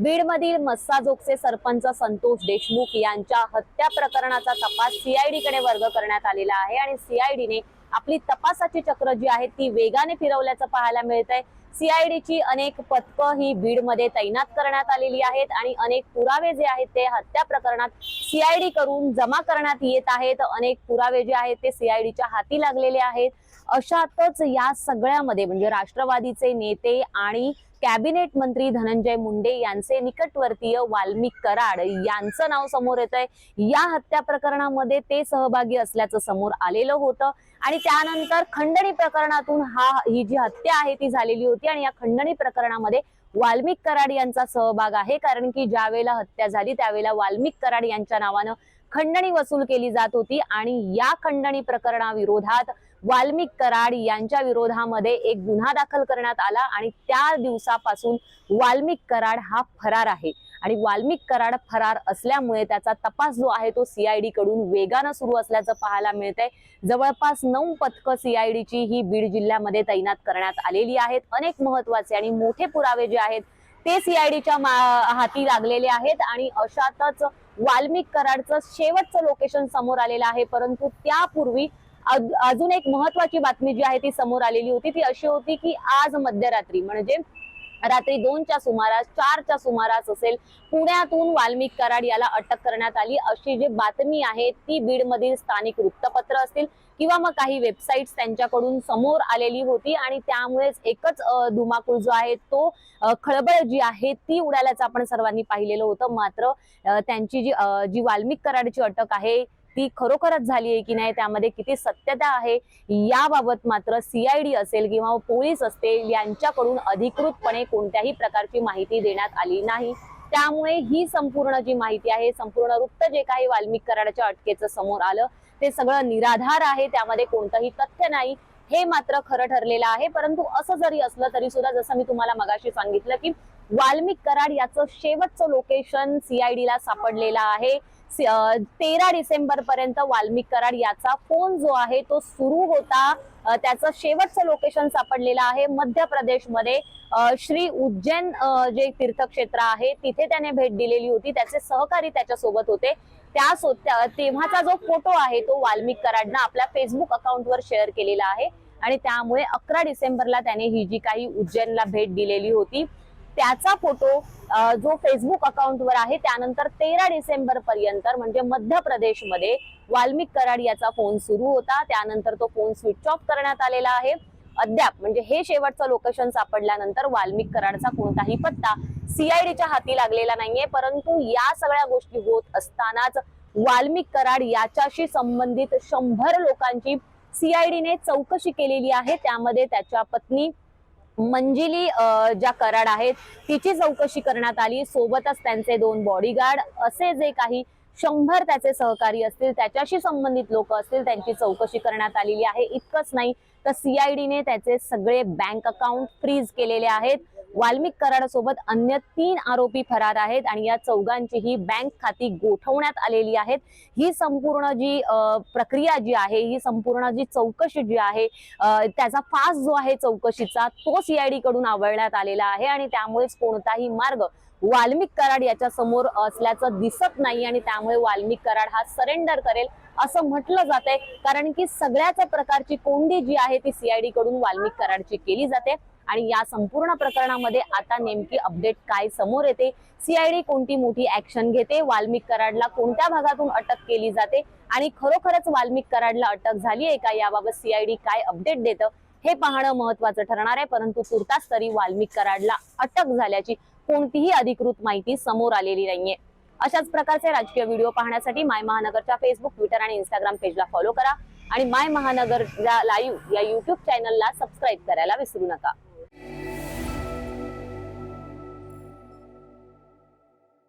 बीडमधील मस्साजोगचे सरपंच संतोष देशमुख यांच्या हत्या प्रकरणाचा तपास सीआयडी कडे वर्ग करण्यात आलेला आहे आणि सीआयडीने आपली तपासाची चक्र जी आहेत ती वेगाने फिरवल्याचं पाहायला मिळतंय। सीआयडीची अनेक पथकं ही बीडमध्ये तैनात करण्यात आलेली आहेत आणि अनेक पुरावे जे आहेत ते हत्या प्रकरणात सीआयडी करून जमा करण्यात येत आहेत। अनेक पुरावे जे आहेत ते सीआयडीच्या हाती लागलेले आहेत। अशातच या सगळ्यामध्ये म्हणजे राष्ट्रवादीचे नेते आणि कॅबिनेट मंत्री धनंजय मुंडे यांचे निकटवर्तीय वाल्मिक कराड यांचं नाव समोर येतंय। या हत्या प्रकरणामध्ये ते सहभागी असल्याचं समोर आलेलं होतं आणि त्यानंतर खंडणी प्रकरणातून ही जी हत्या आहे ती झालेली होती आणि या खंडणी प्रकरणामध्ये वाल्मिक कराड यांचा सहभाग आहे, कारण की ज्या वेळेला हत्या झाली त्यावेळेला वाल्मिक कराड यांच्या नावानं खंडणी वसूल केली जात होती आणि या खंडणी प्रकरणाविरोधात वाल्मिक कराड यांच्या विरोधामध्ये एक गुन्हा दाखल करण्यात आला आणि त्या दिवसापासून वाल्मिक कराड हा फरार आहे आणि वाल्मिक कराड फरार असल्यामुळे त्याचा तपास जो आहे तो सीआयडी कडून वेगानं सुरू असल्याचं पाहायला मिळतंय। जवळपास 9 पथकं सीआयडीची ही बीड जिल्ह्यामध्ये तैनात करण्यात आलेली आहेत। अनेक महत्त्वाचे आणि मोठे पुरावे जे आहेत ते सीआयडीच्या हाती लागलेले आहेत आणि अशातच वाल्मिक कराडचं शेवटचं लोकेशन समोर आलेलं आहे। परंतु त्यापूर्वी अजून एक महत्त्वाची बातमी जी आहे ती समोर आलेली होती, ती अशी होती की आज मध्यरात्री म्हणजे रात्री 2च्या सुमारास 4च्या सुमारास असेल पुण्यातून वाल्मिक कराड याला अटक करण्यात आली अशी जी बातमी आहे ती बीडमधील स्थानिक वृत्तपत्र असतील किंवा मग काही वेबसाईट्स त्यांच्याकडून समोर आलेली होती आणि त्यामुळेच एकच धुमाकूळ जो आहे तो खळबळ जी आहे ती उडाल्याचं आपण सर्वांनी पाहिलेलं होतं। मात्र त्यांची जी वाल्मिक कराडची अटक आहे ती खरोखरच झाली आहे की नाही, त्यामध्ये किती सत्यता आहे याबाबत मात्र सीआयडी असेल किंवा पोलीस असतील यांच्याकडून अधिकृतपणे कोणत्याही प्रकारची माहिती देण्यात आली नाही। त्यामुळे ही संपूर्ण जी माहिती आहे, संपूर्ण वृत्त जे काही वाल्मिक कराडच्या अटकेचं समोर आलं ते सगळं निराधार आहे, त्यामध्ये कोणतंही तथ्य नाही हे मात्र खरं ठरलेलं आहे। परंतु असं जरी असलं तरी सुद्धा जसं मी तुम्हाला मगाशी सांगितलं की वाल्मिक कराड याचं शेवटचं लोकेशन सीआयडीला सापडलेलं आहे। 13 डिसेंबर पर्यंत वाल्मिक कराड याचा फोन जो आहे तो सुरू होता, त्याचं शेवटचं लोकेशन सापडलेलं आहे मध्य प्रदेशमध्ये श्री उज्जैन जे तीर्थक्षेत्र आहे तिथे त्याने भेट दिलेली होती। त्याचे सहकारी त्याच्या सोबत होते। तेव्हाचा जो फोटो आहे तो वाल्मिक कराडनं आपल्या फेसबुक अकाउंटवर शेअर केलेला आहे आणि त्यामुळे 11 डिसेंबरला त्याने ही जी काही उज्जैनला भेट दिलेली होती त्याचा फोटो जो फेसबुक अकाउंटवर आहे त्यानंतर 13 डिसेंबर पर्यंत म्हणजे मध्य प्रदेशमध्ये वाल्मिक कराड याचा फोन सुरू होता। त्यानंतर तो फोन स्विच ऑफ करण्यात आलेला आहे। अद्याप म्हणजे हे शेवटचं लोकेशन सापडल्यानंतर वाल्मिक कराडचा कोणताही पत्ता सीआयडीच्या हाती लागलेला नाहीये। परंतु या सगळ्या गोष्टी होत असतानाच वाल्मिक कराड याच्याशी संबंधित 100 लोकांची सीआयडीने चौकशी केलेली आहे। त्यामध्ये त्याच्या पत्नी मंजिली ज्या कराड आहेत तिची चौकशी करण्यात आली, सोबतच त्यांचे 2 बॉडीगार्ड असे जे काही 100 त्याचे सहकारी असतील त्याच्याशी संबंधित लोक असतील त्यांची चौकशी करण्यात आलेली आहे। इतकंच नाही तर सीआयडीने त्याचे सगळे बँक अकाउंट फ्रीज केलेले आहेत। वाल्मिक कराड सोबत अन्य 3 आरोपी फरार आहेत आणि या चौघांची ही बँक खाती गोठवण्यात आलेली आहेत। ही संपूर्ण जी प्रक्रिया जी आहे, ही संपूर्ण जी चौकशी जी आहे त्याचा फास जो आहे चौकशीचा तो सीआयडी कडून आवळण्यात आलेला आहे आणि त्यामुळेच कोणताही मार्ग वाल्मिक कराड याच्या समोर असल्याचं दिसत नाही आणि त्यामुळे वाल्मिक कराड हा सरेंडर करेल असं म्हटलं जातंय, कारण की सगळ्याच प्रकारची कोंडी जी आहे ती सीआयडी कडून वाल्मिक कराडची केली जाते आणि या संपूर्ण प्रकरणामध्ये आता नेमकी अपडेट काय समोर येते, सीआयडी कोणती मोठी ऍक्शन घेते, वाल्मिक कराडला कोणत्या भागातून अटक केली जाते आणि खरोखरच वाल्मिक कराडला अटक झाली आहे का याबाबत सीआयडी काय अपडेट देतं हे पाहणं महत्त्वाचं ठरणार आहे। परंतु तुर्तास तरी वाल्मिक कराडला अटक झाल्याची कोणतीही अधिकृत माहिती समोर आलेली नाहीये। अशाच प्रकारचे राजकीय व्हिडिओ पाहण्यासाठी माय महानगरच्या फेसबुक, ट्विटर आणि इंस्टाग्राम पेजला फॉलो करा आणि माय महानगर लाईव्ह या YouTube चॅनलला सबस्क्राईब करायला विसरू नका।